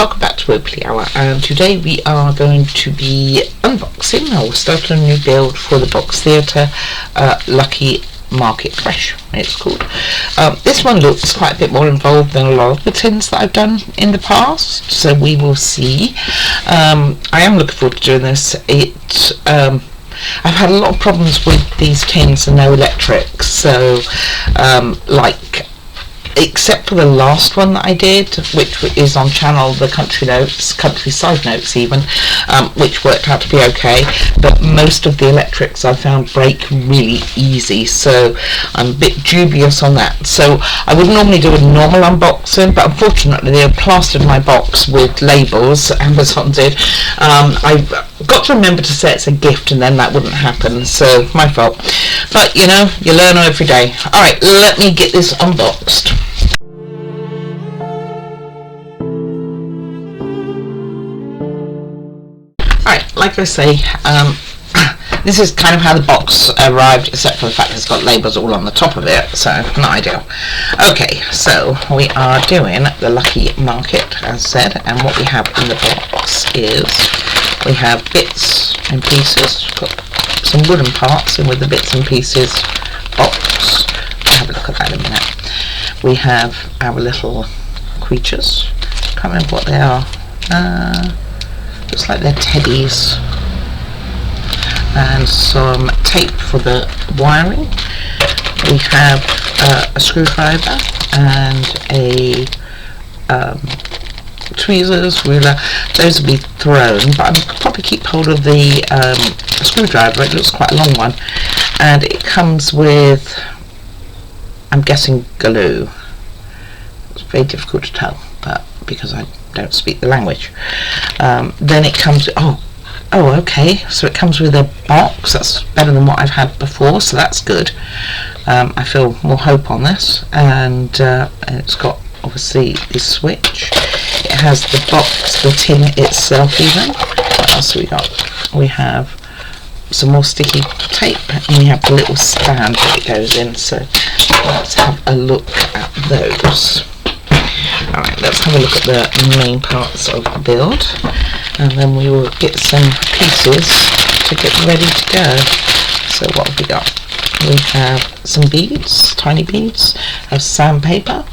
welcome back to Wopley Hour, and today we are going to be unboxing, or starting a new build for the Box Theatre Lucky Market Fresh, it's called. This one looks quite a bit more involved than a lot of the tins that I've done in the past, so we will see. I am looking forward to doing this. I've had a lot of problems with these tins and no electrics, so except for the last one that I did, which is on channel, the countryside notes even, which worked out to be okay, but most of the electrics I found break really easy, so I'm a bit dubious on that. So I would normally do a normal unboxing, but unfortunately they have plastered my box with labels, Amazon did. I've got to remember to say it's a gift, and then that wouldn't happen, so my fault. But you know, you learn every day. Alright, let me get this unboxed. Alright, like I say, this is kind of how the box arrived, except for the fact it's got labels all on the top of it, so not ideal. Okay, so we are doing the Lucky Market, as said, and what we have in the box is we have bits and pieces. Got some wooden parts in with the bits and pieces box. We'll have a look at that in a minute. We have our little creatures. Can't remember what they are. Looks like they're teddies. And some tape for the wiring. We have a screwdriver and a tweezers, ruler. Those will be thrown, but I'll probably keep hold of the screwdriver. It looks quite a long one, and it comes with, I'm guessing, glue. It's very difficult to tell, but because I don't speak the language. Then it comes, oh okay, so it comes with a box. That's better than what I've had before, so that's good. I feel more hope on this, and it's got obviously this switch. It has the box, the tin itself even. What else have we got? We have some more sticky tape, and we have the little stand that it goes in, so let's have a look at those. Alright, let's have a look at the main parts of the build, and then we will get some pieces to get ready to go. So what have we got? We have some beads, tiny beads, have sandpaper.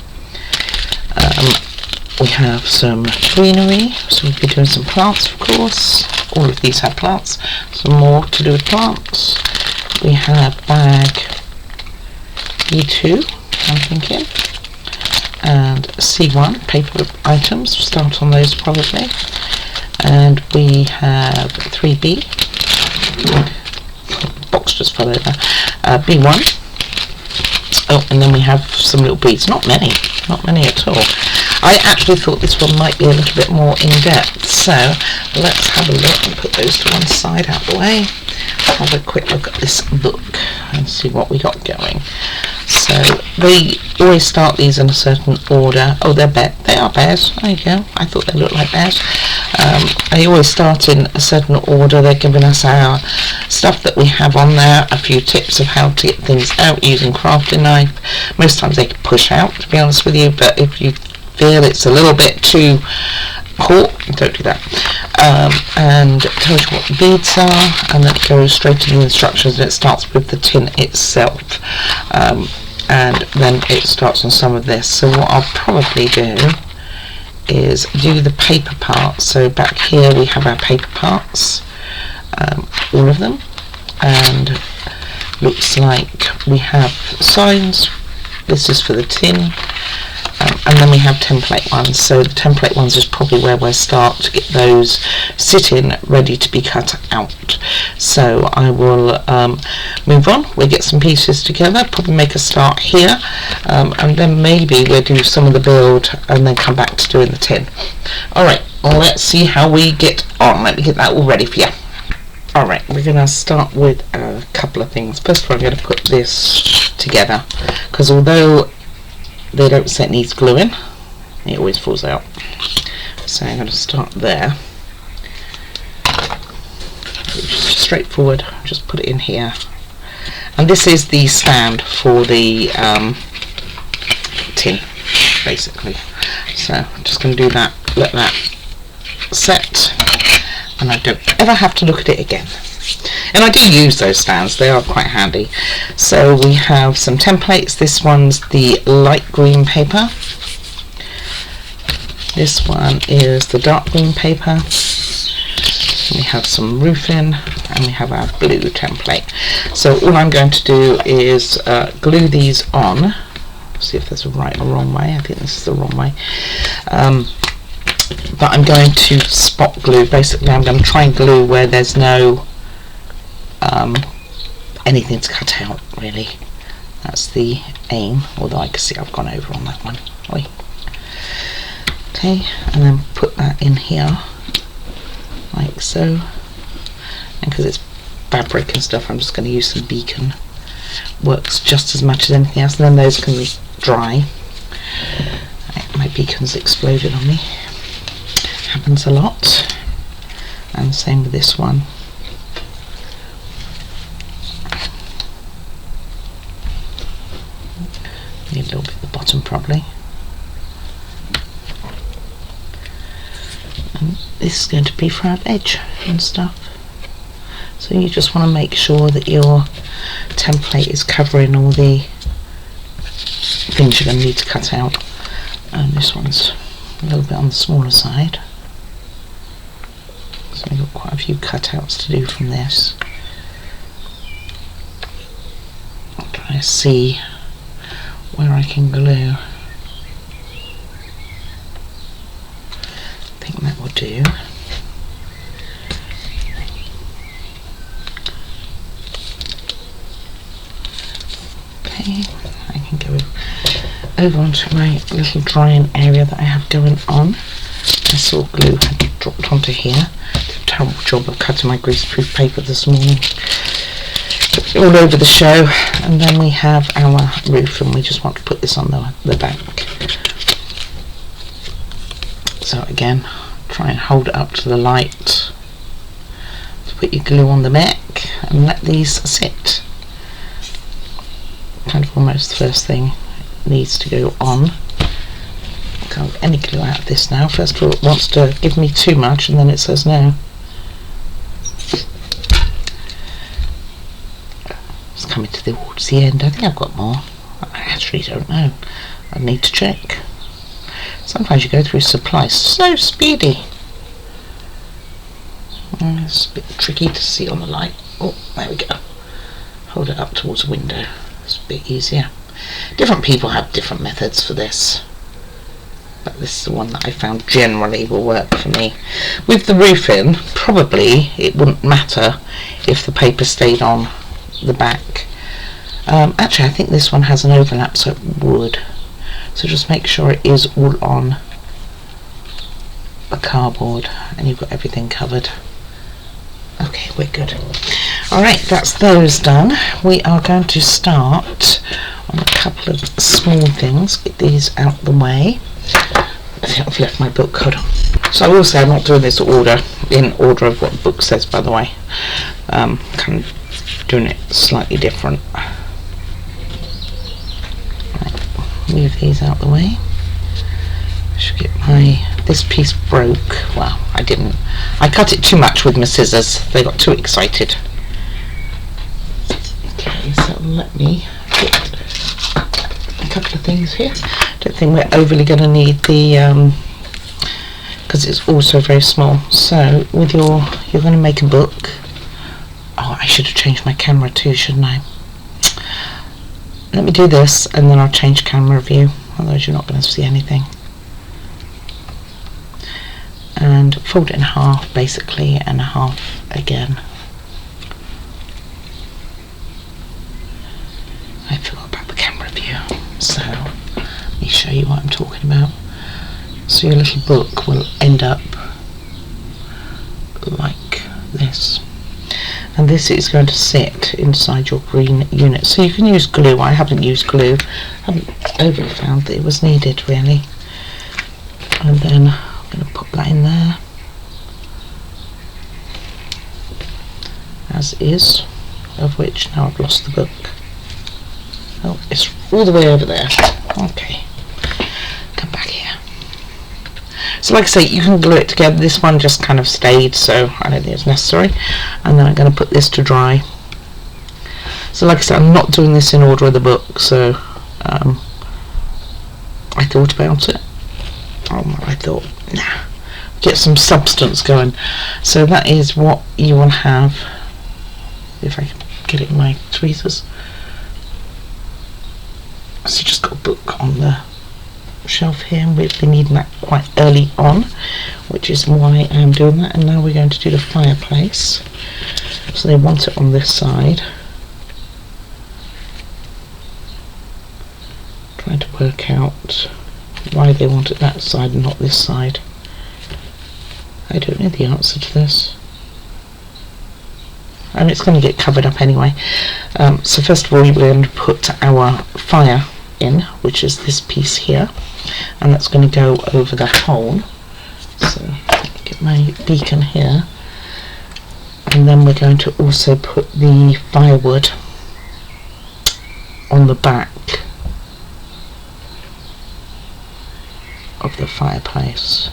We have some greenery, so we'll be doing some plants, of course. All of these have plants. Some more to do with plants. We have bag E2, I'm thinking, and C1, paper items. We'll start on those probably. And we have 3B. Box just fell over. B1. Oh, and then we have some little beads. Not many at all. I actually thought this one might be a little bit more in depth, so let's have a look and put those to one side out the way. Have a quick look at this book and see what we got going. So they always start these in a certain order. Oh, they are bears. There you go. I thought they looked like bears. They always start in a certain order. They're giving us our stuff that we have on there, a few tips of how to get things out using crafting knife. Most times they can push out, to be honest with you, but if you feel it's a little bit too caught, don't do that. And it tells you what the beads are, and then it goes straight to the instructions, and it starts with the tin itself. And then it starts on some of this. So what I'll probably do is do the paper part. So back here we have our paper parts, all of them, and looks like we have signs. This is for the tin. And then we have template ones, so the template ones is probably where we'll start to get those sitting ready to be cut out. So I will move on, we'll get some pieces together, probably make a start here, and then maybe we'll do some of the build and then come back to doing the tin. Alright, well, let's see how we get on. Let me get that all ready for you. Alright, we're going to start with a couple of things. First of all, I'm going to put this together, because although they don't say it needs gluing, it always falls out. So I'm going to start there. Just straightforward, just put it in here. And this is the stand for the tin, basically. So I'm just going to do that, let that set, and I don't ever have to look at it again. And I do use those stands, they are quite handy. So we have some templates. This one's the light green paper. This one is the dark green paper. We have some roofing, and we have our blue template. So all I'm going to do is glue these on. See if there's a right or wrong way. I think this is the wrong way. But I'm going to spot glue. Basically, I'm going to try and glue where there's no anything to cut out, really. That's the aim, although I can see I've gone over on that one. Oi. Okay, and then put that in here like so, and because it's fabric and stuff, I'm just going to use some beacon. Works just as much as anything else, and then those can dry. My beacon's exploded on me. Happens a lot. And same with this one. Need a little bit at the bottom probably. And this is going to be for our edge and stuff. So you just want to make sure that your template is covering all the things you're going to need to cut out. And this one's a little bit on the smaller side. So we've got quite a few cutouts to do from this. I'm trying to see where I can glue. I think that will do. Okay, I can go over onto my little drying area that I have going on. I saw glue had dropped onto here. Did a terrible job of cutting my greaseproof paper this morning. All over the show. And then we have our roof, and we just want to put this on the back. So again, try and hold it up to the light. So put your glue on the back and let these sit. Kind of almost the first thing needs to go on. Can't get any glue out of this now. First of all, it wants to give me too much, and then it says no. It's coming towards the end. I think I've got more. I actually don't know. I need to check. Sometimes you go through supplies so speedy. It's a bit tricky to see on the light. Oh, there we go. Hold it up towards the window. It's a bit easier. Different people have different methods for this, but this is the one that I found generally will work for me. With the roofing, probably it wouldn't matter if the paper stayed on the back. Actually, I think this one has an overlap, so it would. So just make sure it is all on the cardboard, and you've got everything covered. Okay, we're good. Alright, that's those done. We are going to start on a couple of small things. Get these out the way. I think I've left my book. Hold on. So I will say I'm not doing this in order of what the book says, by the way. Kind of doing it slightly different. Right, move these out the way. I should get this piece broke. Well, I didn't. I cut it too much with my scissors. They got too excited. Okay, so let me get a couple of things here. Don't think we're overly going to need the because it's also very small. So with you're going to make a book. Oh, I should have changed my camera too, shouldn't I? Let me do this, and then I'll change camera view. Otherwise, you're not going to see anything. And fold it in half, basically, and half again. I forgot about the camera view, so let me show you what I'm talking about. So your little book will end up like this, and this is going to sit inside your green unit. So you can use glue. I haven't used glue. I haven't overly found that it was needed really. And then I'm going to put that in there as is, of which now I've lost the book. Oh, it's all the way over there. Okay, come back here. So like I say, you can glue it together. This one just kind of stayed, so I don't think it's necessary. And then I'm going to put this to dry. So like I said, I'm not doing this in order of the book, so I thought about it. I thought, nah, get some substance going. So that is what you will have. If I can get it in my tweezers. So just got a book on the shelf here, and we've been needing that quite early on, which is why I'm doing that. And now we're going to do the fireplace. So they want it on this side. Trying to work out why they want it that side and not this side. I don't know the answer to this. I mean, it's going to get covered up anyway. So first of all, we're going to put our fire in, which is this piece here, and that's going to go over the hole. So get my beacon here, and then we're going to also put the firewood on the back of the fireplace.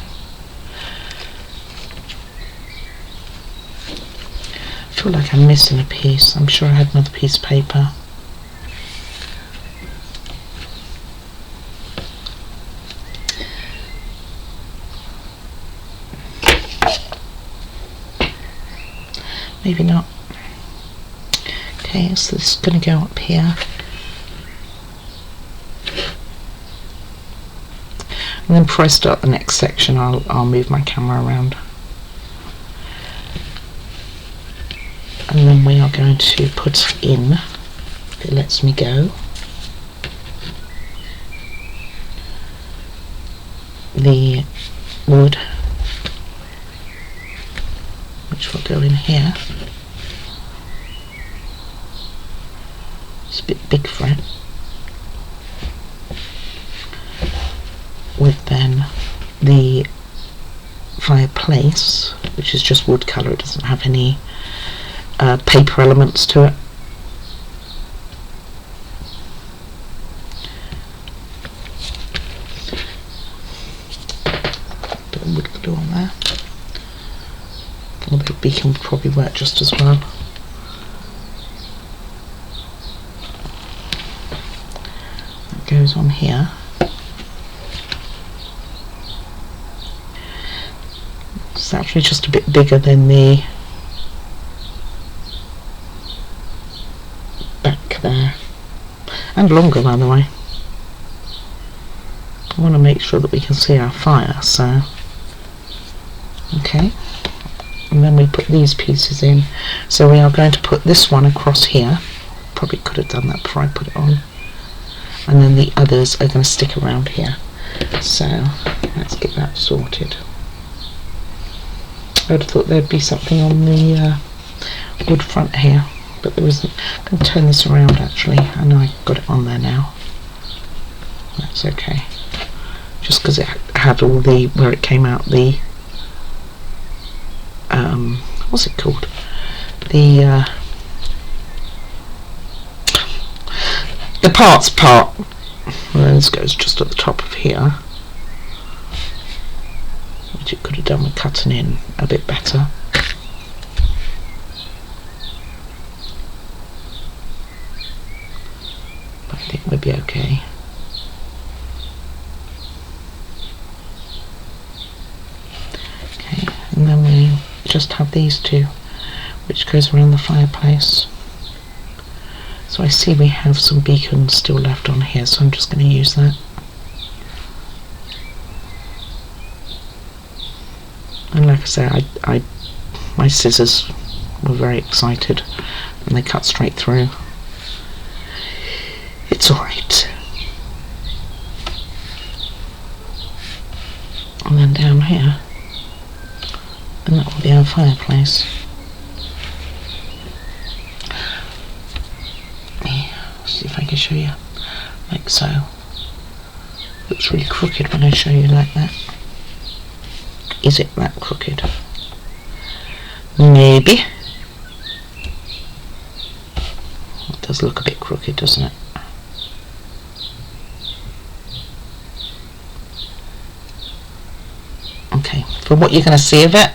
I feel like I'm missing a piece. I'm sure I had another piece of paper. Maybe not. Okay, so this is going to go up here. And then before I start the next section, I'll move my camera around. And then we are going to put in, if it lets me go, the wood, which will go in here. It's a bit big for it. With then the fireplace, which is just wood colour, it doesn't have any paper elements to it. Bit of wood glue on there. A little bit of beacon would probably work just as well. That goes on here. It's actually just a bit bigger than the back there, and longer, by the way. I want to make sure that we can see our fire, so okay. And then we put these pieces in. So we are going to put this one across here. Probably could have done that before I put it on. And then the others are going to stick around here. So let's get that sorted. I would have thought there'd be something on the wood front here, but there isn't. I'm going to turn this around actually. I know I got it on there now. That's okay. Just because it had all the, where it came out, the what's it called? The parts part. Well, this goes just at the top of here, which it could have done with cutting in a bit better. But I think we'll be okay. Okay, and then we just have these two, which goes around the fireplace. So I see we have some beacons still left on here, so I'm just going to use that. And like I say, my scissors were very excited and they cut straight through. It's alright. And then down here, and that will be our fireplace. Let's see if I can show you, like so. Looks really crooked when I show you like that. Is it that crooked? Maybe. It does look a bit crooked, doesn't it? for what you're going to see of it,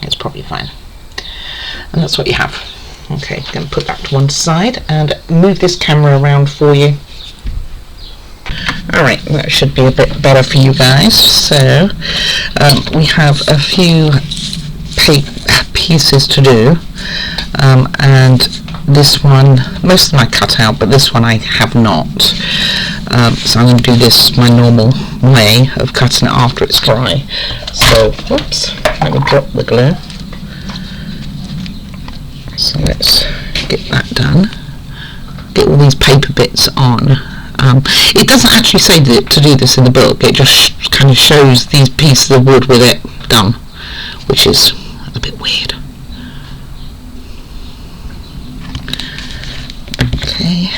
it's probably fine. And that's what you have. Okay, going to put that to one side and move this camera around for you. Alright, that should be a bit better for you guys. So we have a few pieces to do, and this one, most of them I cut out, but this one I have not. So I'm going to do this my normal way of cutting it after it's dry. So, whoops, let me drop the glue. So let's get that done. Get all these paper bits on. It doesn't actually say to do this in the book, it just kind of shows these pieces of wood with it done, which is a bit weird. Okay,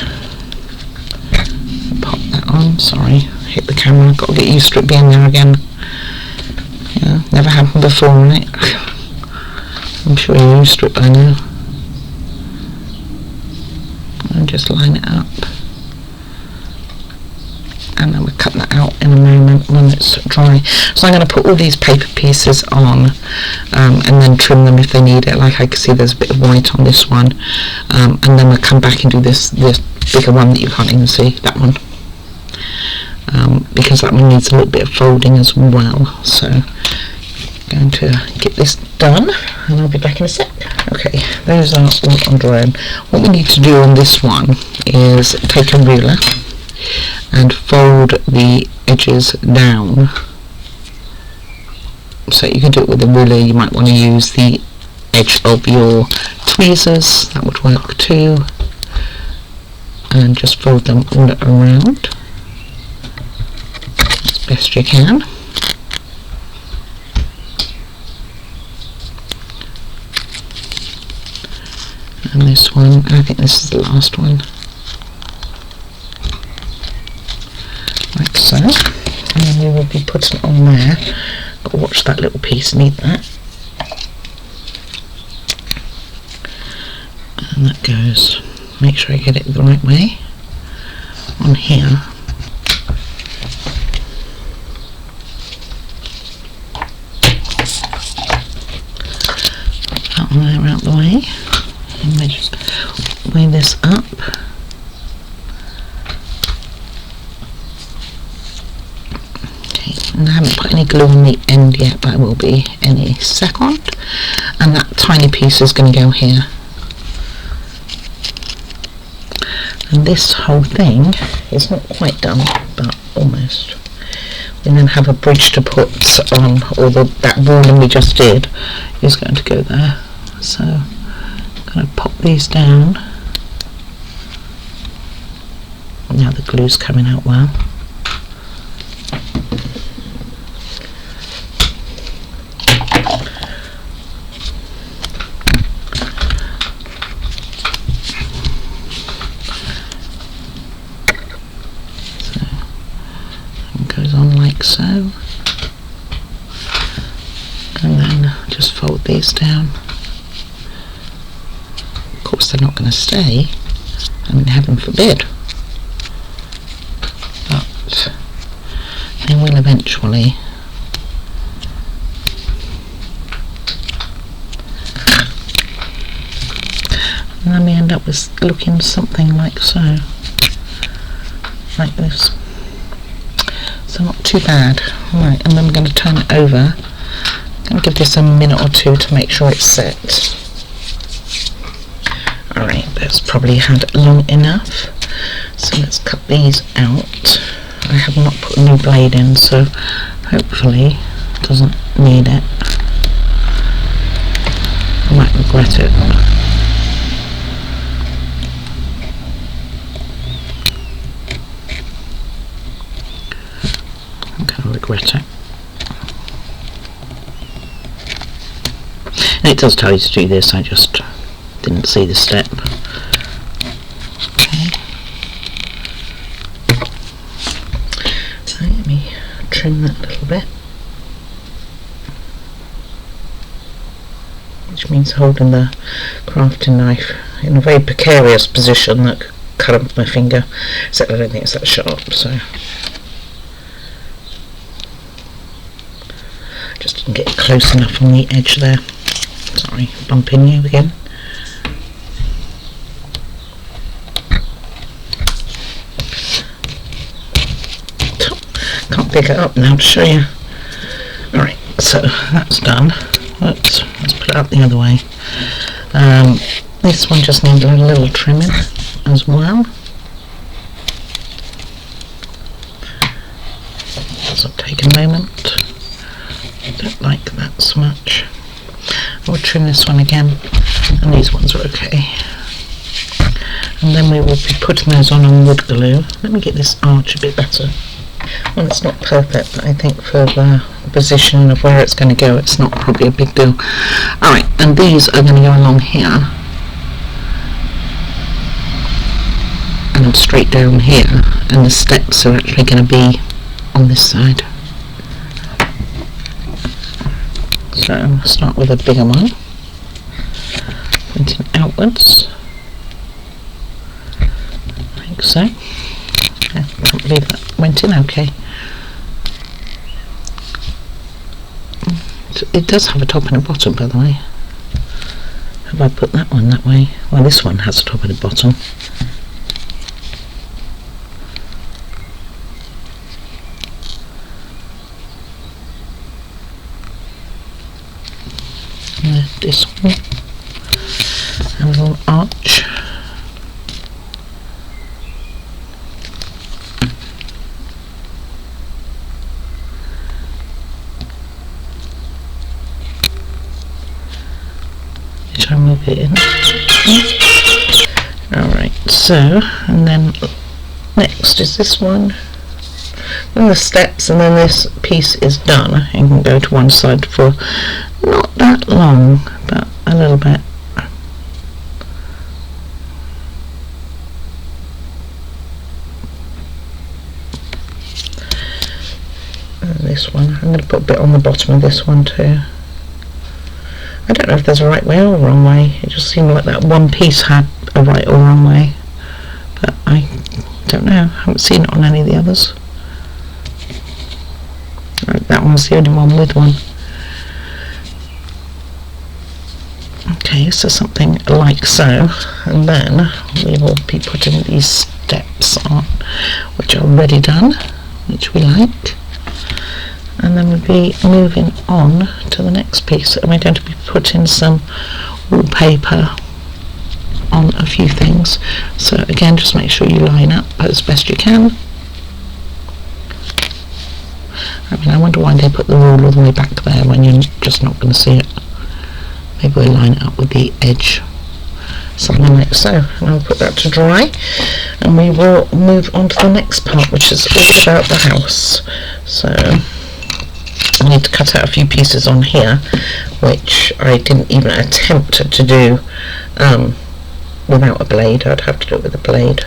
pop that on. Sorry, hit the camera, got to get used to it being there again. Yeah, never happened before, right? I'm sure you're used to it by now. And just line it up. And then we'll cut that out in a moment when it's dry. So I'm going to put all these paper pieces on and then trim them if they need it. Like I can see there's a bit of white on this one, and then we'll come back and do this bigger one that you can't even see, that one, because that one needs a little bit of folding as well. So I'm going to get this done and I'll be back in a sec. Okay, those are all on drying. What we need to do on this one is take a ruler and fold the edges down. So you can do it with a ruler, you might want to use the edge of your tweezers, that would work too, and just fold them all around as best you can. And this one, I think this is the last one. Like so, and then we will be putting it on there. Got to watch that little piece, need that. And that goes, make sure I get it the right way on here. That one there out the way, and we just weigh this up. And I haven't put any glue on the end yet, but I will be any second. And that tiny piece is going to go here. And this whole thing is not quite done, but almost. We then have a bridge to put on, or that ruling we just did is going to go there. So I'm going to pop these down. Now the glue's coming out well. So, and then just fold these down. Of course they're not going to stay, I mean, heaven forbid, but they will eventually. And then we end up with looking something like so, like this. So not too bad. Right, and then we're going to turn it over. I'm going to give this a minute or two to make sure it's set. Alright, that's probably had long enough. So let's cut these out. I have not put a new blade in, so hopefully it doesn't need it. I might regret it. Regret it. And it does tell you to do this, I just didn't see the step. Okay. So let me trim that a little bit, which means holding the crafting knife in a very precarious position that could cut up my finger, except I don't think it's that sharp, so just didn't get it close enough on the edge there. Sorry, bumping you again. Can't pick it up now to show you. Alright, so that's done. Let's put it up the other way. This one just needs a little trimming as well. So take a moment. I don't like that so much. I will trim this one again, and these ones are okay. And then we will be putting those on wood glue. Let me get this arch a bit better. Well, it's not perfect, but I think for the position of where it's going to go, it's not probably a big deal. Alright, and these are going to go along here. And then straight down here, and the steps are actually going to be on this side. So I'll start with a bigger one, pointing outwards. I think so. Yeah, I can't believe that went in okay. It does have a top and a bottom, by the way. Have I put that one that way? Well, this one has a top and a bottom. This one, and a little arch. Try and move it in. Alright, so, and then next is this one. Then the steps, and then this piece is done. You can go to one side for not that long, but a little bit. And this one, I'm going to put a bit on the bottom of this one too. I don't know if there's a right way or a wrong way. It just seemed like that one piece had a right or wrong way, but I don't know. I haven't seen it on any of the others. Right, that one's the only one with one. Okay, so something like so, and then we will be putting these steps on, which are already done, which we like, and then we'll be moving on to the next piece, and we're going to be putting some wallpaper on a few things. So again, just make sure you line up as best you can. I mean, I wonder why they put the rule all the way back there when you're just not going to see it. Maybe we'll line it up with the edge, something like so, and I'll put that to dry, and we will move on to the next part, which is all about the house. So I need to cut out a few pieces on here, which I didn't even attempt to do without a blade. I'd have to do it with a blade.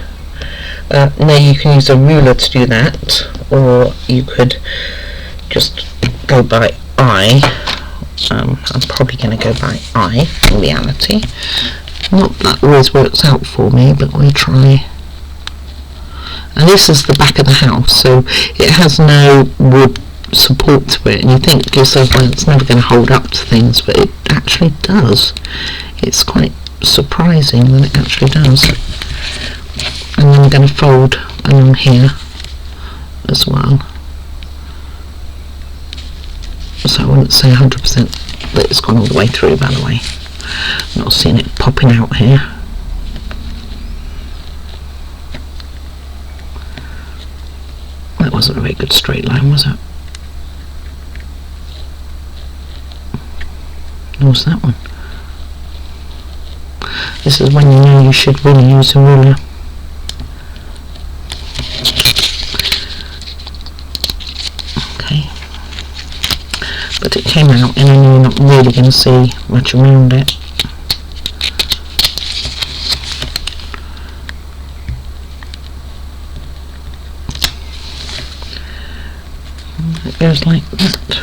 Now you can use a ruler to do that, or you could just go by eye. I'm probably going to go by eye in reality. Not that always works out for me, but we'll try. And this is the back of the house, so it has no wood support to it, and you think to yourself, well, it's never going to hold up to things, but it actually does. It's quite surprising that it actually does. And then I'm going to fold along here as well. So I wouldn't say 100% that it's gone all the way through, by the way. I'm not seeing it popping out here. That wasn't a very good straight line, was it? What was that one? This is when you know you should really use a ruler. Okay. But it came out, and I know you're not really going to see much around it. It goes like that.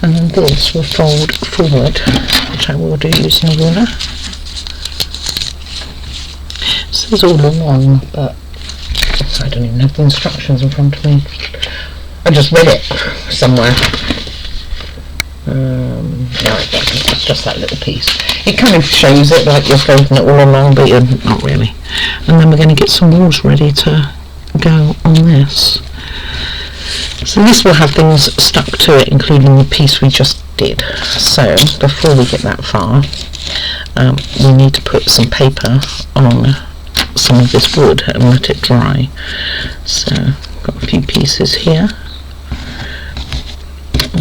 And then this will fold forward, which I will do using a ruler. This is all along, but I don't even have the instructions in front of me. I just read it somewhere. No, it's just that little piece. It kind of shows it like you're folding it all along, but you're not really. And then we're going to get some walls ready to go on this. So this will have things stuck to it, including the piece we just did. So before we get that far, we need to put some paper on some of this wood and let it dry. So got a few pieces here.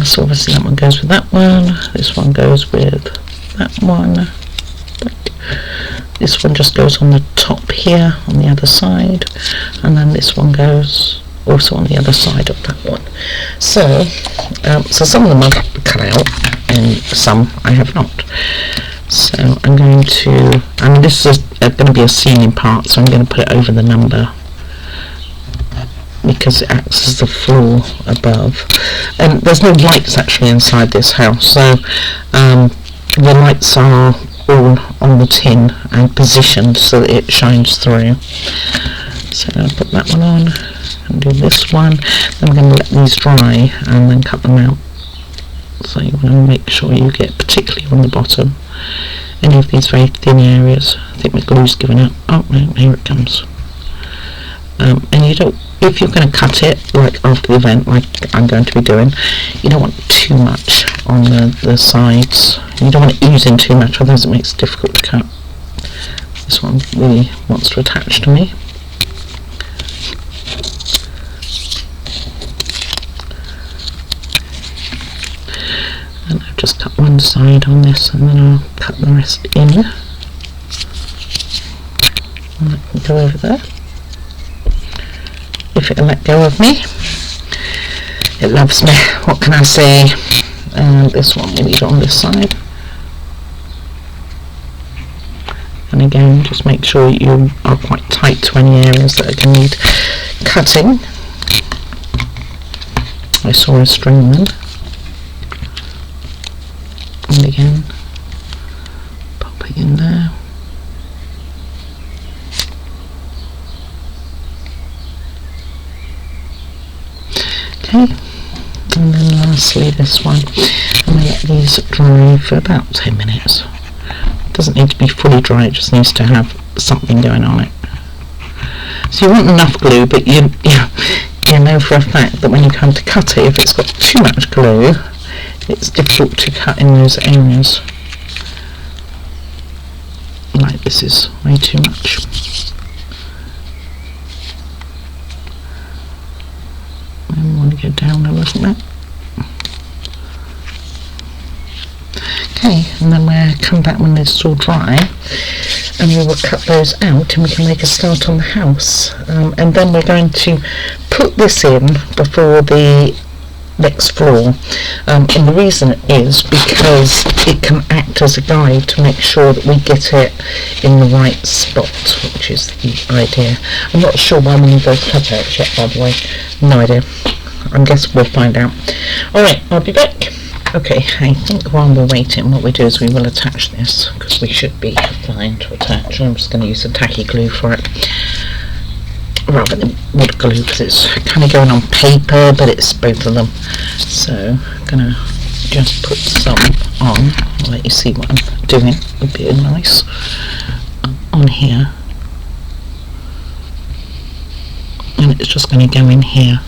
So obviously that one goes with that one, this one goes with that one, this one just goes on the top here on the other side, and then this one goes also on the other side of that one. So some of them I've cut out and some I have not. So I'm going to, and this is going to be a ceiling part, so I'm going to put it over the number because it acts as the floor above. And there's no lights actually inside this house, so the lights are all on the tin and positioned so that it shines through. So I'm going to put that one on and do this one. Then I'm going to let these dry and then cut them out. So you want to make sure you get, particularly on the bottom, any of these very thin areas. I think my glue's given out. Oh no, here it comes. And you don't, if you're going to cut it like after the event, like I'm going to be doing, you don't want too much on the sides. You don't want it oozing too much, otherwise it makes it difficult to cut. This one really wants to attach to me. And I've just cut one side on this, and then I'll cut the rest in. And that can go over there. If it'll let go of me. It loves me, what can I say? And this one we need on this side. And again, just make sure you are quite tight to any areas that are going to need cutting. I saw a string then. And again, pop it in there. Okay, and then lastly this one, I'm going to let these dry for about 10 minutes. It doesn't need to be fully dry, it just needs to have something going on it. So you want enough glue, but you know for a fact that when you come to cut it, if it's got too much glue, it's difficult to cut in those areas. Like this is way too much. And we want to go down a little bit. Okay, and then we'll come back when it's all dry and we will cut those out and we can make a start on the house. And then we're going to put this in before the next floor, and the reason is because it can act as a guide to make sure that we get it in the right spot, which is the idea. I'm not sure why we need those cutouts yet, by the way. No idea. I guess we'll find out. Alright, I'll be back. Okay, I think while we're waiting, what we do is we will attach this, because we should be fine to attach. I'm just going to use some tacky glue for it, rather than wood glue, because it's kind of going on paper, but it's both of them. So I'm going to just put some on. I'll let you see what I'm doing. It'll be nice on here. And it's just going to go in here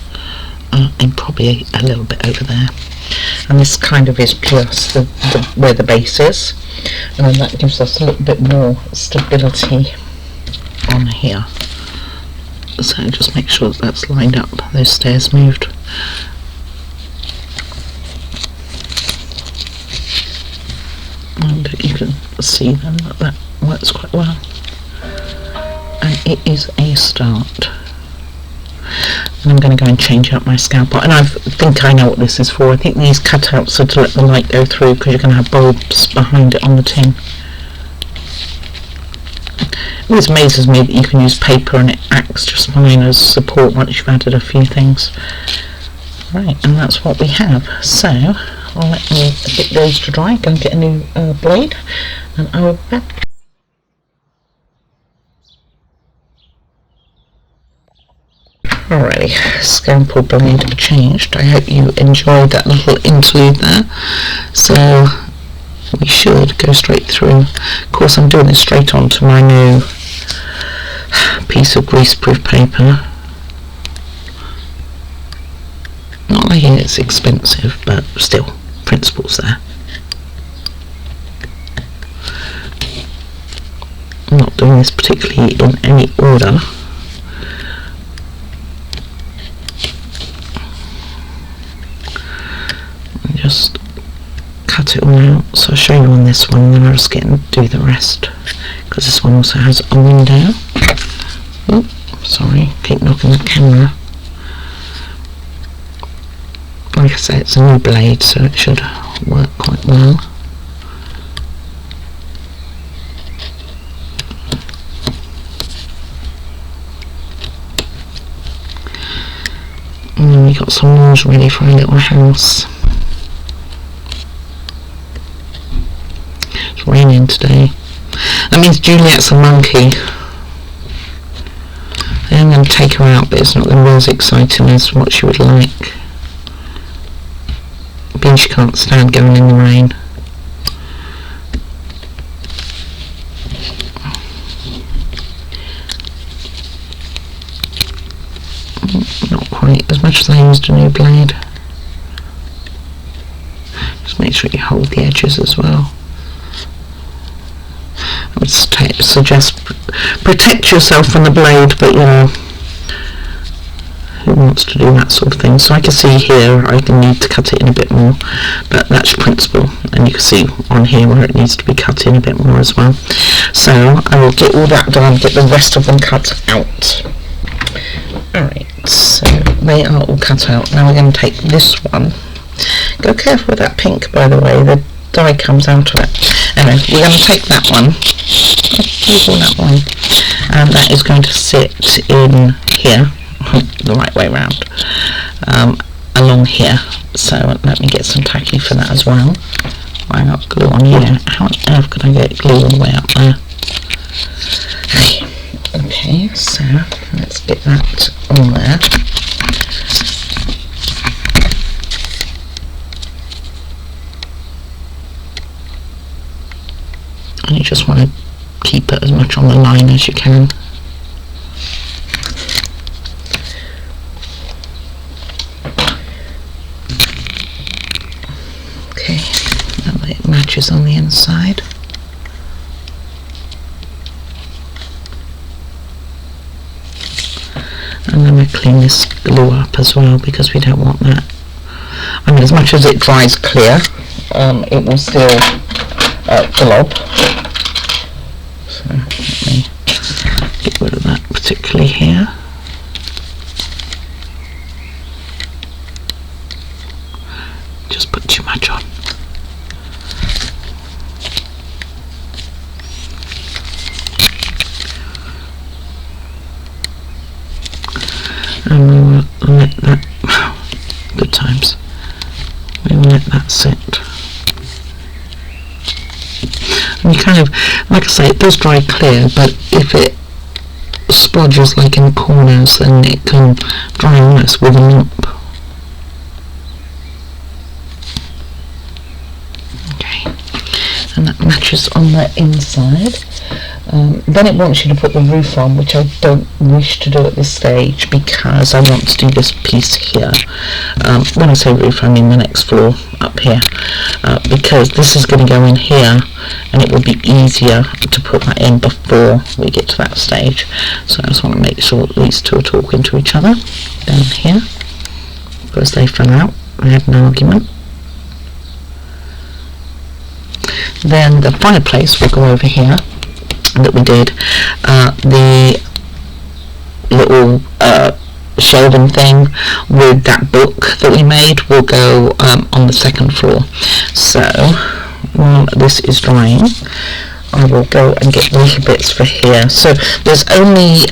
and probably a little bit over there. And this kind of is just where the base is, and then that gives us a little bit more stability on here. So just make sure that that's lined up, those stairs moved. And you can see then that works quite well. And it is a start. And I'm going to go and change out my scalpel. And I think I know what this is for. I think these cutouts are to let the light go through, because you're going to have bulbs behind it on the tin. It always amazes me that you can use paper and it acts just fine as support once you've added a few things. Right, and that's what we have. So I'll let me get those to dry, go and get a new blade, and I will be back. Alright, Anyway, Scalpel blade changed. I hope you enjoyed that little interlude there. So we should go straight through. Of course, I'm doing this straight onto my new piece of greaseproof paper. Not like it's expensive, but still, principles there. I'm not doing this particularly in any order. Just cut it all out. So I'll show you on this one, and then I'll just get and do the rest, because this one also has a window. Oh, sorry, keep knocking the camera. Like I say, it's a new blade, so it should work quite well. And then we got some walls ready for a little house. It's raining today. That means Juliet's a monkey. I'm going to take her out, but it's not going to be as exciting as what she would like. Being she can't stand going in the rain. Not quite as much as I used a new blade. Just make sure you hold the edges as well. I would suggest protect yourself from the blade, but you know, who wants to do that sort of thing? So I can see here I need to cut it in a bit more, but that's principle, and you can see on here where it needs to be cut in a bit more as well. So I will get all that done, get the rest of them cut out. Alright, so they are all cut out. Now we're going to take this one. Go careful with that pink, by the way, the dye comes out of it. Anyway, we're going to take that one, that one, and that is going to sit in here, the right way round, along here. So let me get some tacky for that as well. I got glue on here. How on earth could I get glue all the way up there? Okay, so let's get that on there. And you just want to keep it as much on the line as you can. Okay, that way it matches on the inside. And then we clean this glue up as well, because we don't want that. I mean, as much as it dries clear, it will still glob. So let me get rid of that particularly here. Just put too much on. And we will let that, good times, we will let that sit. And you kind of, like I say, it does dry clear, but if it splodges like in corners, then it can dry almost with a lump. Okay, and that matches on the inside. Then it wants you to put the roof on, which I don't wish to do at this stage, because I want to do this piece here. When I say roof, I mean the next floor up here, because this is going to go in here, and it will be easier to put that in before we get to that stage. So I just want to make sure that these two are talking to each other down here, because they fell out, they had an argument. Then the fireplace will go over here, that we did. The little shelving thing with that book that we made will go on the second floor. So while this is drying, I will go and get the little bits for here. So there's only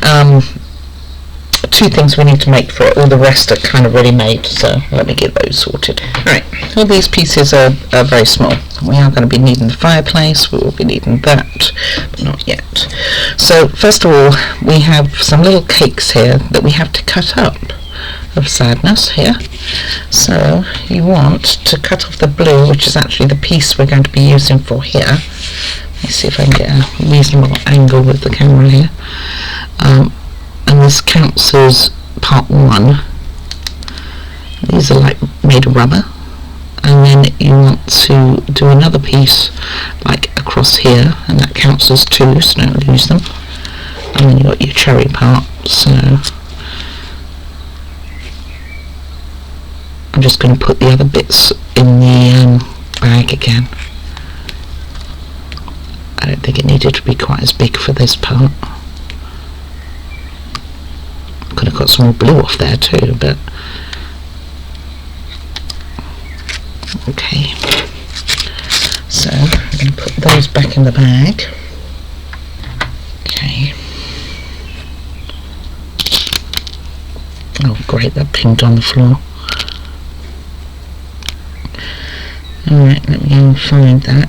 two things we need to make for it. All the rest are kind of ready made, so let me get those sorted. Right, all these pieces are very small. We are going to be needing the fireplace, we will be needing that, but not yet. So first of all, we have some little cakes here that we have to cut up. of sadness here. So you want to cut off the blue, which is actually the piece we're going to be using for here. Let's see if I can get a reasonable angle with the camera here. And this counts as part 1. These are like made of rubber. And then you want to do another piece like across here, and that counts as 2, so don't lose them. And then you've got your cherry part. So I'm just going to put the other bits in the bag again. I don't think it needed to be quite as big for this part. Could have got some more blue off there too, but okay. So I'm going to put those back in the bag. Okay. Oh great, that pinged on the floor. Alright, let me go and find that.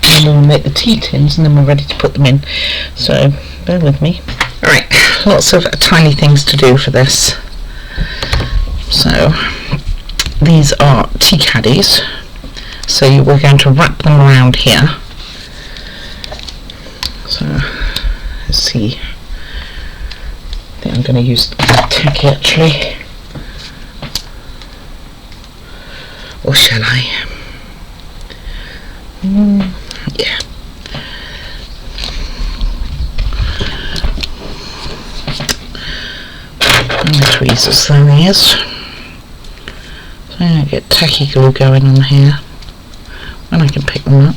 And then we'll make the tea tins and then we're ready to put them in. So bear with me. Alright, lots of tiny things to do for this. So these are tea caddies. So we're going to wrap them around here. So let's see. I think I'm going to use tacky actually. Or shall I? Yeah. And the tweezers there is. So I'm going to get tacky glue going on here when I can pick them up.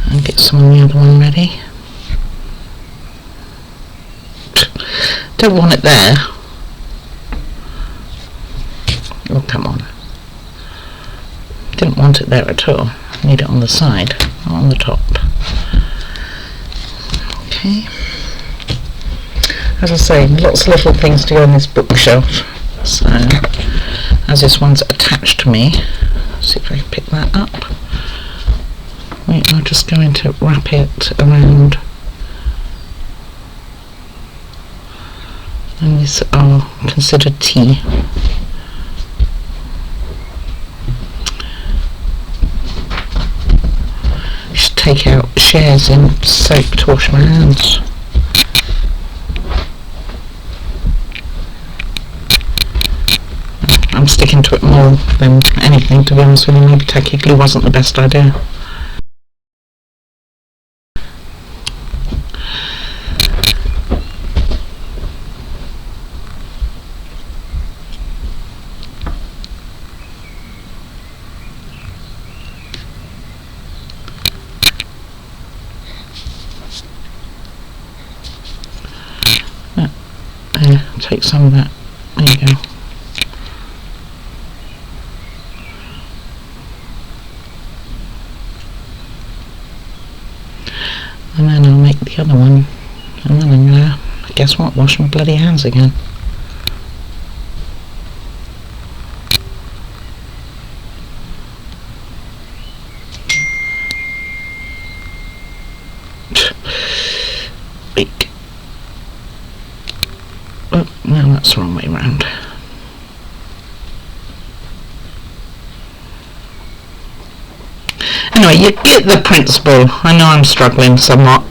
And get some of the other one ready. Don't want it there. Oh, come on. Didn't want it there at all. Need it on the side, not on the top. Okay. As I say, lots of little things to go on this bookshelf. So, as this one's attached to me, see if I can pick that up. Wait, I'm just going to wrap it around. And these are considered tea. Just take out shares in soap to wash my hands. I'm sticking to it more than anything, to be honest with you. Maybe tacky glue wasn't the best idea. Take some of that. There you go. And then I'll make the other one. And then I'm gonna, guess what, wash my bloody hands again. Weak. Oh, no, that's the wrong way round. Anyway, you get the principle. I know I'm struggling somewhat.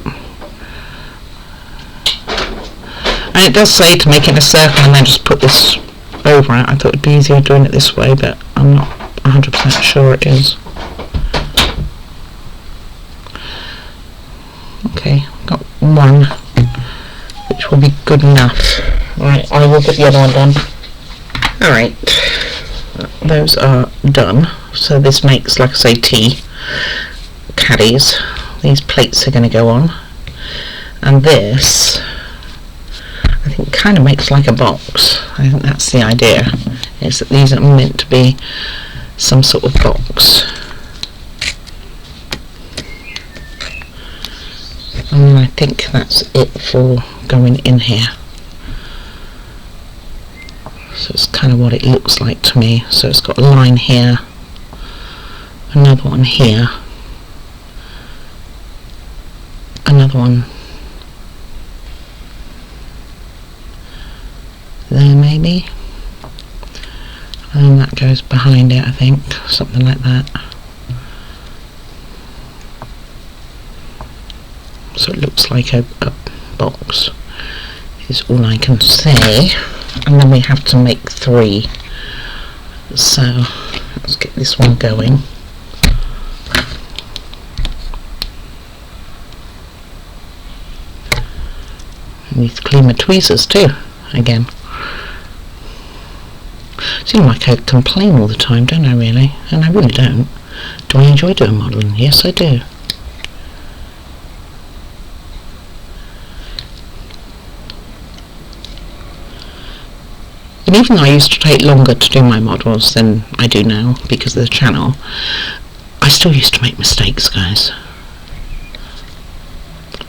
And it does say to make it a circle and then just put this over it. I thought it'd be easier doing it this way, but I'm not 100% sure it is. Okay, got one, which will be good enough. Right, I will get the other one done. Alright, those are done. So this makes, like I say, tea caddies. These plates are going to go on. And this, I think, kind of makes like a box. I think that's the idea, is that these are meant to be some sort of box. And I think that's it for going in here. So it's kind of what it looks like to me. So it's got a line here another one here, another one there maybe, and that goes behind it, I think, something like that. So it looks like a box is all I can say, and then we have to make 3. So let's get this one going. I need to clean my tweezers too, again. Seem like I complain all the time, don't I really? And I really don't. Do I enjoy doing modelling? Yes, I do. And even though I used to take longer to do my models than I do now because of the channel, I still used to make mistakes, guys.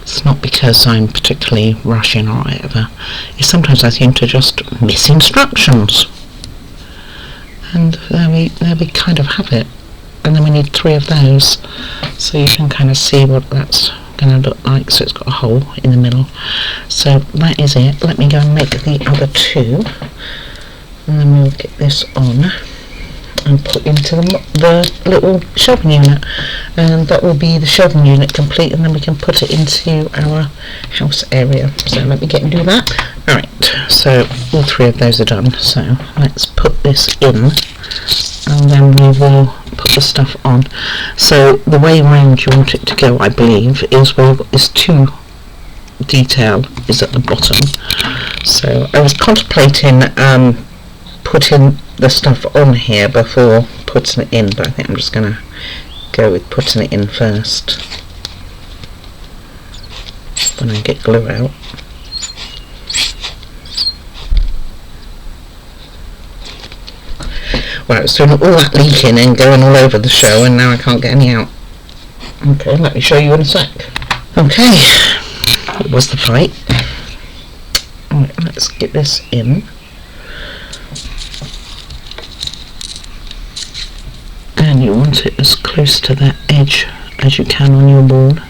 It's not because I'm particularly rushing or whatever. It's sometimes I seem to just miss instructions. And there we kind of have it. And then we need 3 of those, so you can kind of see what that's going to look like. So it's got a hole in the middle. So that is it. Let me go and make the other 2. And then we'll get this on and put into the little shelving unit, and that will be the shelving unit complete, and then we can put it into our house area. So let me get and do that. Alright, so all 3 of those are done, so let's put this in and then we will put the stuff on. So the way round you want it to go, I believe, is where we've got this 2 detail is at the bottom. So I was contemplating putting the stuff on here before putting it in, but I think I'm just going to go with putting it in first when I get glue out. Well, it's doing all that leaking and going all over the show, and now I can't get any out. Okay, let me show you in a sec. Okay, it was the fight. Right, let's get this in. And you want it as close to that edge as you can on your board.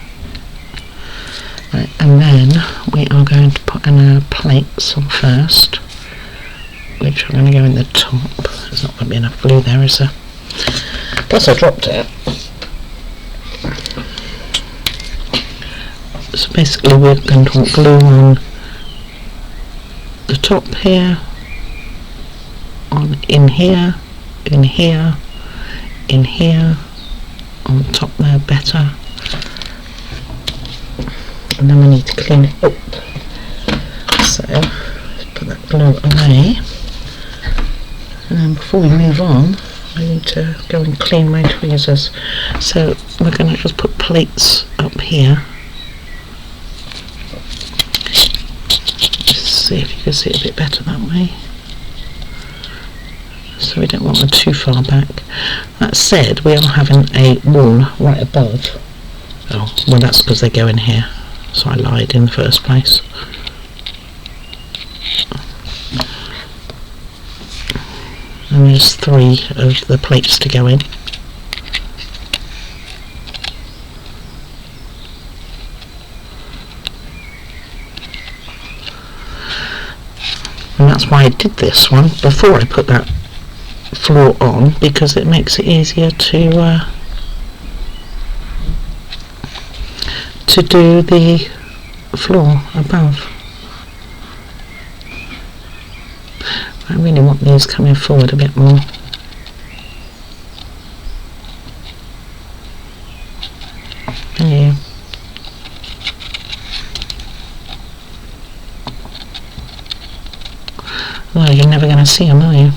Right, and then we are going to put in our plates on first, which are going to go in the top. There's not going to be enough glue there, is there? Plus I dropped it. So basically we're going to want glue on the top here, in here, in here, in here, on the top there better, and then we need to clean it up. So let's put that glue away, and then before we move on I need to go and clean my tweezers. So we're going to just put plates up here. Just see if you can see it a bit better that way. So we don't want them too far back. That said, we are having a wall right above. Oh, well that's because they go in here. So I lied in the first place. And there's 3 of the plates to go in. And that's why I did this one before I put that floor on, because it makes it easier to do the floor above. I really want these coming forward a bit more. Yeah. Well, you're never going to see them, are you?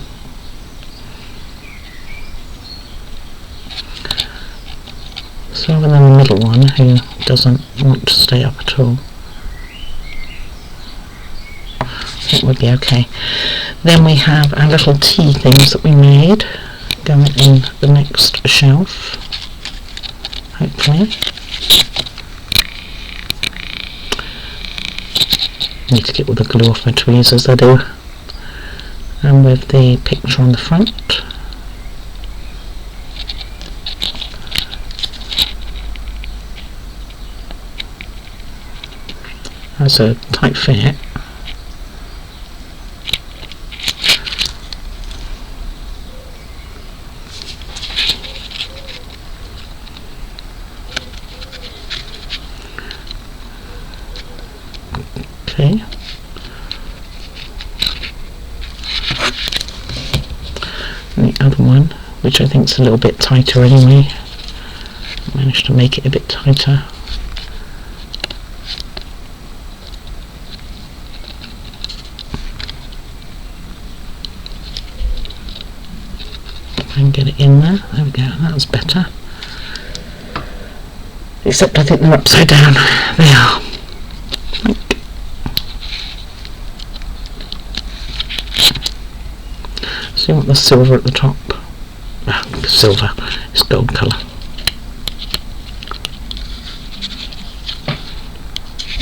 So other than the middle one, who doesn't want to stay up at all, it would be okay. Then we have our little tea things that we made going in the next shelf, hopefully. Need to get all the glue off my tweezers, I do. And with the picture on the front. has a tight fit. Okay. And the other one, which I think is a little bit tighter anyway, managed to make it a bit tighter. And get it in there. There we go, that was better. Except I think they're upside down. They are. So you want the silver at the top. Silver, it's gold colour.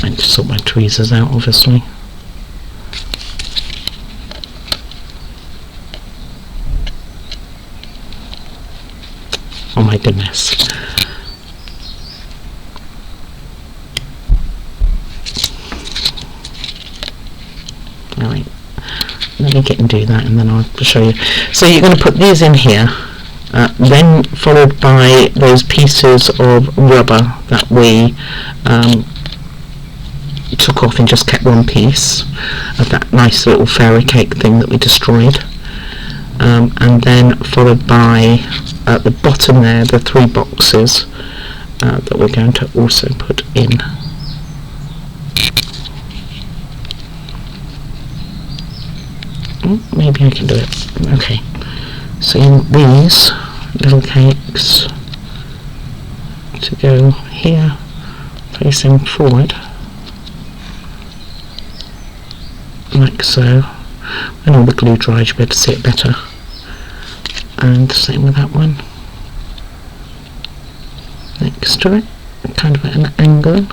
I need to sort my tweezers out, obviously. Oh my goodness. Alright, let me get and do that and then I'll show you. So you're going to put these in here, then followed by those pieces of rubber that we took off and just kept one piece of that nice little fairy cake thing that we destroyed. And then followed by at the bottom there the 3 boxes that we're going to also put in. Maybe I can do it. Okay, so you want these little cakes to go here facing forward like so. When all the glue dries you'll be able to see it better. And the same with that one. Next to it, kind of at an angle.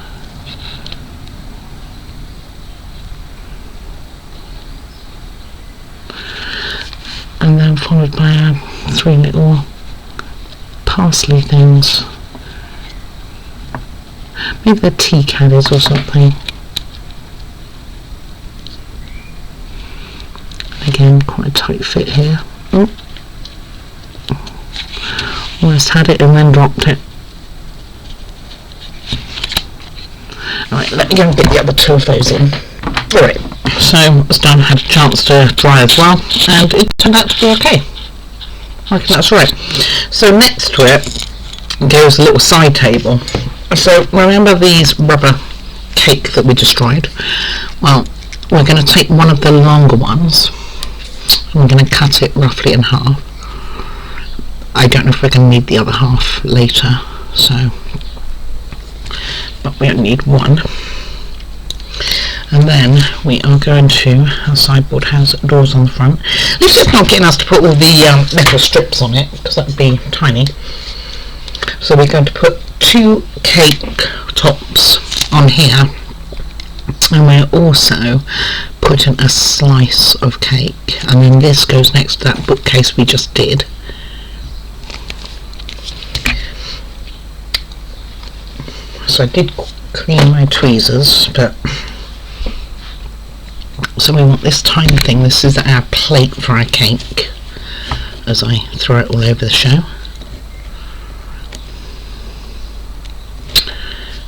And then followed by 3 little parsley things. Maybe they're tea caddies or something. Again, quite a tight fit here. Oh. Almost had it and then dropped it. Alright, let me go and get the other 2 of those in. Alright, so it's done, had a chance to dry as well, and it turned out to be okay. I think that's right. So next to it goes a little side table. So remember these rubber cake that we destroyed? Well, we're going to take one of the longer ones and we're going to cut it roughly in half. I don't know if we're going to need the other half later, so, but we only need one. And then we are going to, our sideboard has doors on the front. At least it's not getting us to put all the metal strips on it, because that would be tiny. So we're going to put 2 cake tops on here, and we're also putting a slice of cake, and then this goes next to that bookcase we just did. So I did clean my tweezers, but so we want this tiny thing. This is our plate for our cake, as I throw it all over the show.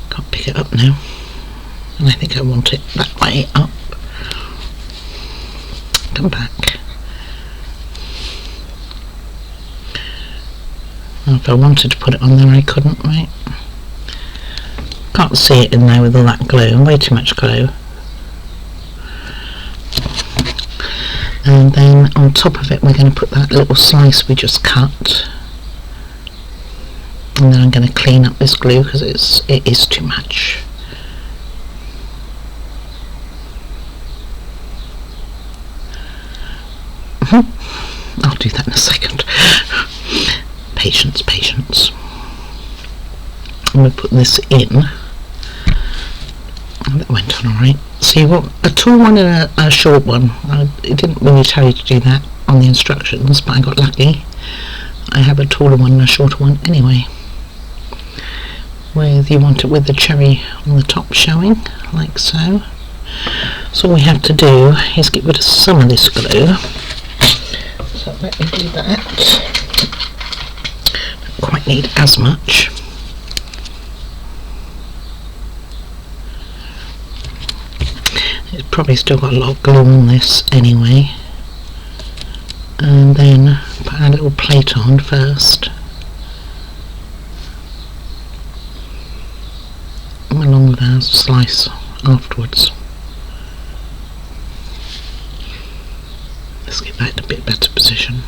Can't pick it up now, and I think I want it that way up. Come back. Well, if I wanted to put it on there I couldn't, right? Can't see it in there with all that glue, way too much glue. And then on top of it we're going to put that little slice we just cut, and then I'm going to clean up this glue because it is too much. I'll do that in a second. Patience, patience. I'm going to put this in. That went on alright. So you've got a tall one and a short one. It didn't really tell you to do that on the instructions, but I got lucky. I have a taller one and a shorter one anyway. with, you want it with the cherry on the top showing, like so. So all we have to do is get rid of some of this glue. So let me do that. Don't quite need as much. It's probably still got a lot of glue on this anyway. And then put a little plate on first, along with our slice afterwards. Let's get that in a bit better position.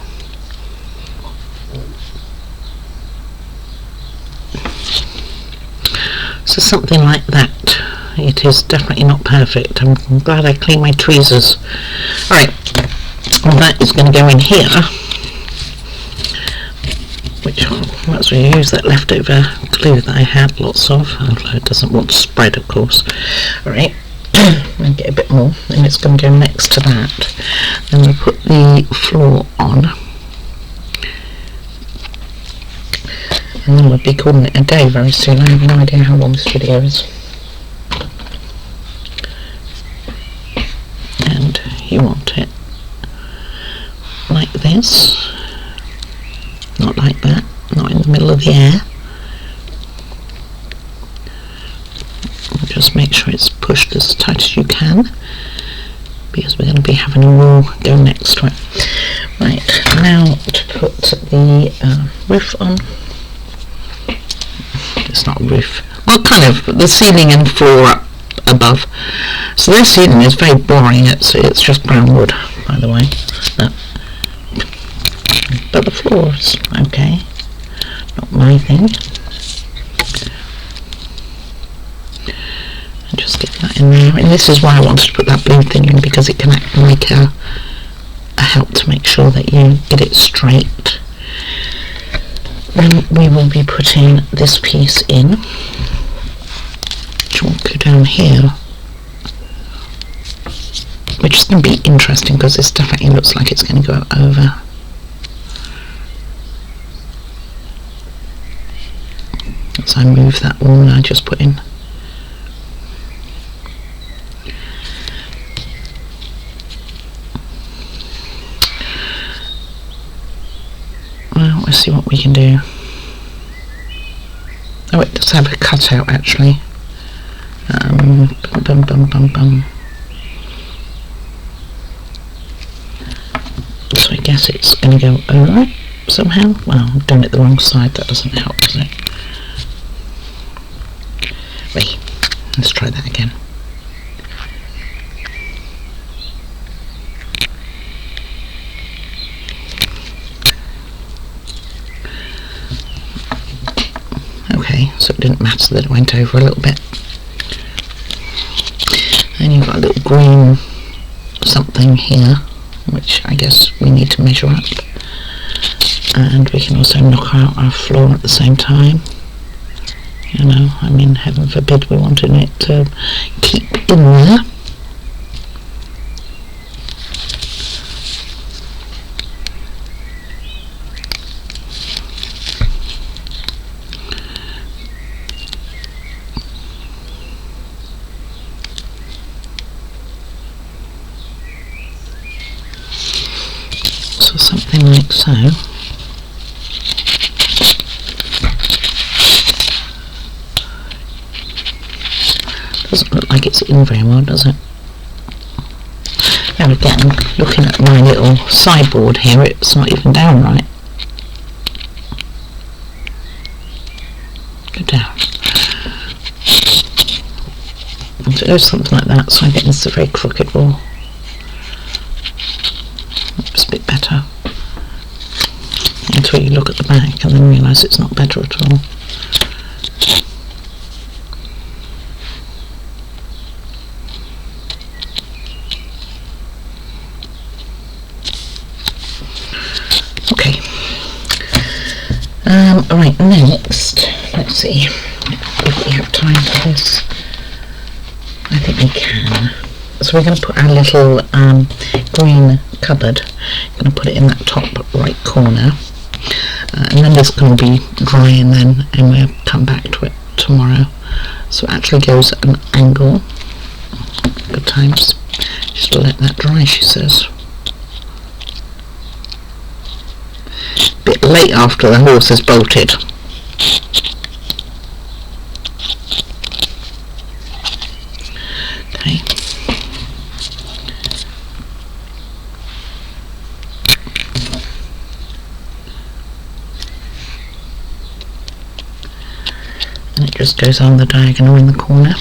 So something like that. It is definitely not perfect. I'm glad I cleaned my tweezers. Alright, well, that is going to go in here, which I might as well use that leftover glue that I had lots of, although it doesn't want to spread, of course. Alright, and get a bit more, and it's going to go next to that. Then we'll put the floor on, and then we'll be calling it a day very soon. I have no idea how long this video is. And you want it like this, not like that, not in the middle of the air. Just make sure it's pushed as tight as you can, because we're going to be having a wall go next to it. Right, now to put the roof on. It's not a roof, well, kind of the ceiling and floor up above. So this ceiling is very boring, it's just brown wood, by the way. But the floor is okay, not my thing. And just get that in there, and this is why I wanted to put that blue thing in, because it can act like a help to make sure that you get it straight. Then we will be putting this piece in, which will go down here, which is going to be interesting because this definitely looks like it's going to go over. As I move that wall I just put in. Well, let's see what we can do. Oh, it does have a cutout actually. Bum, bum, bum, bum. So I guess it's going to go over somehow. Well, I'm doing it the wrong side, that doesn't help, does it? Wait, let's try that again. Okay, so it didn't matter that it went over a little bit. And you've got a little green something here, which I guess we need to measure up. And we can also knock out our floor at the same time. You know, I mean, heaven forbid we wanted it to keep in there. So something like so. Doesn't look like it's in very well, does it? There again, looking at my little sideboard here, it's not even down right. Go down. So it goes something like that, so I think this is a very crooked wall. It's a bit better. Until you look at the back and then realise it's not better at all. Alright, next, let's see if we have time for this. I think we can. So we're going to put our little green cupboard, going to put it in that top right corner, and then it's going to be drying then, and we'll come back to it tomorrow, so it actually goes at an angle. Good times. Just let that dry, she says. Bit late after the horse has bolted. Okay. And it just goes on the diagonal in the corner.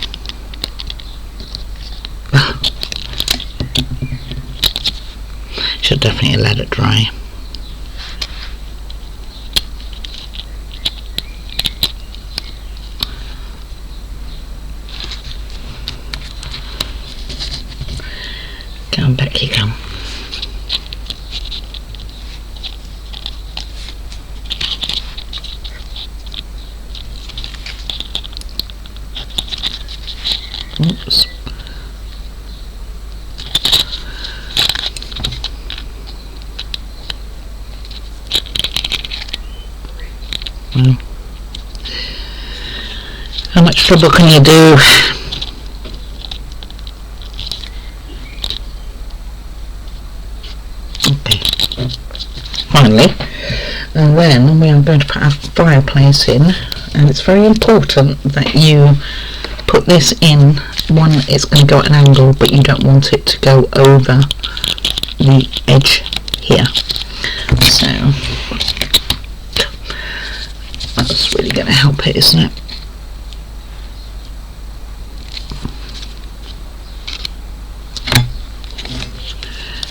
Should definitely let it dry. Come back, you come. Oops. Well, how much trouble can you do? Okay, finally, and then we are going to put our fireplace in, and it's very important that you put this in. One, it's going to go at an angle, but you don't want it to go over the edge here, so that's really going to help it, isn't it?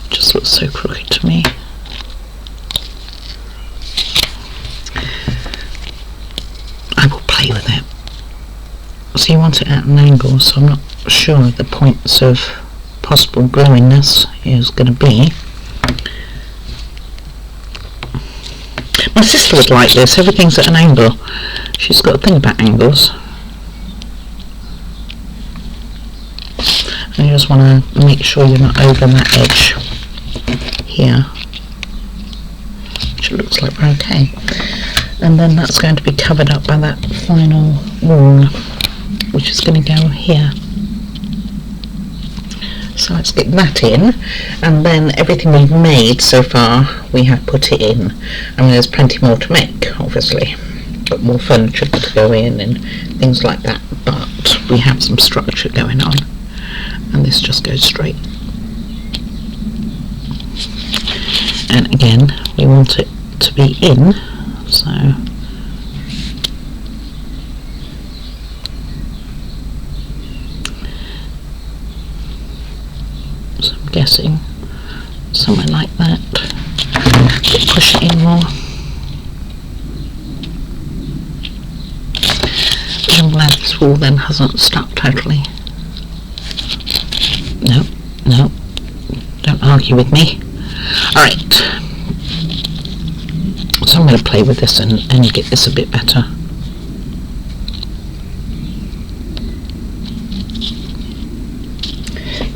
Just looks so crooked to me. I will play with it. So you want it at an angle, so I'm not sure the points of possible glowiness is going to be. My sister would like this. Everything's at an angle. She's got a thing about angles. And you just want to make sure you're not over that edge here, which it looks like we're okay. And then that's going to be covered up by that final wall, which is going to go here. So let's get that in, and then everything we've made so far we have put it in. I mean, there's plenty more to make, obviously, got more furniture to go in and things like that, but we have some structure going on, and this just goes straight. And again, we want it to be in, so I'm guessing somewhere like that. Push it in more. I'm glad this wall then hasn't stuck totally. No, no, don't argue with me. Alright, so I'm going to play with this and get this a bit better.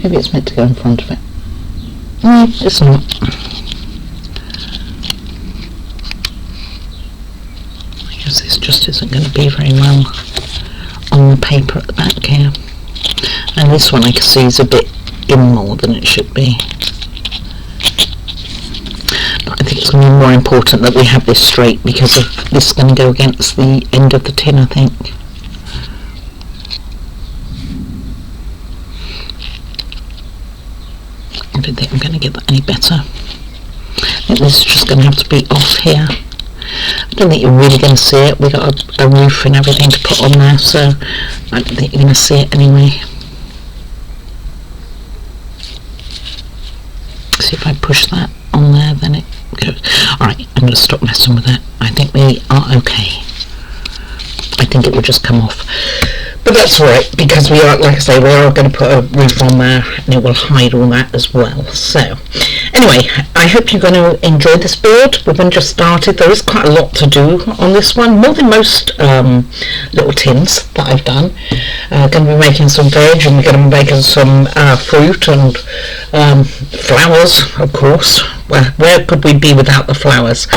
Maybe it's meant to go in front of it. No, it's not. I guess this just isn't going to be very well on the paper at the back here. And this one I can see is a bit in more than it should be. But I think it's going to be more important that we have this straight, because of this is going to go against the end of the tin, I think. I don't think I'm going to get that any better. I think this is just going to have to be off here. I don't think you're really going to see it. We've got a roof and everything to put on there, so I don't think you're going to see it anyway. See if I push that on there, then it goes. Alright, I'm going to stop messing with that. I think we are okay. I think it will just come off. But that's alright, because we are, like I say, we are going to put a roof on there, and it will hide all that as well. So, anyway, I hope you're going to enjoy this build. We've only just started. There is quite a lot to do on this one, more than most little tins that I've done. Going to be making some veg, and we're going to be making some fruit and flowers, of course. Where could we be without the flowers?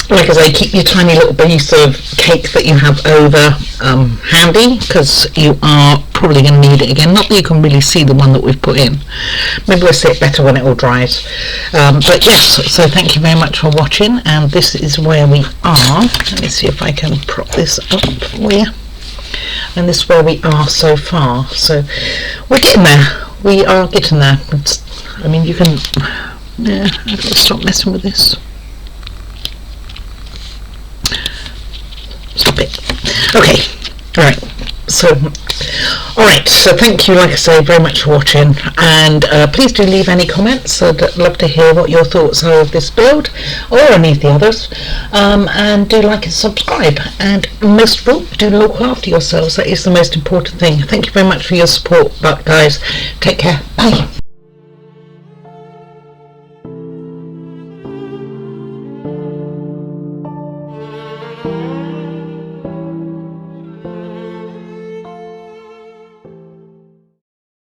like I say, keep your tiny little piece of cake that you have over handy, because you are probably going to need it again. Not that you can really see the one that we've put in. Maybe we'll see it better when it all dries. But yes, so thank you very much for watching, and this is where we are. Let me see if I can prop this up for you. And this is where we are so far. So we're getting there. We are getting there. I mean, you can... Yeah, I've got to stop messing with this. Stop it. Okay. Alright, so thank you, like I say, very much for watching, and please do leave any comments. I'd love to hear what your thoughts are of this build or any of the others, and do like and subscribe, and most of all, do look after yourselves. That is the most important thing. Thank you very much for your support, but guys, take care. Bye.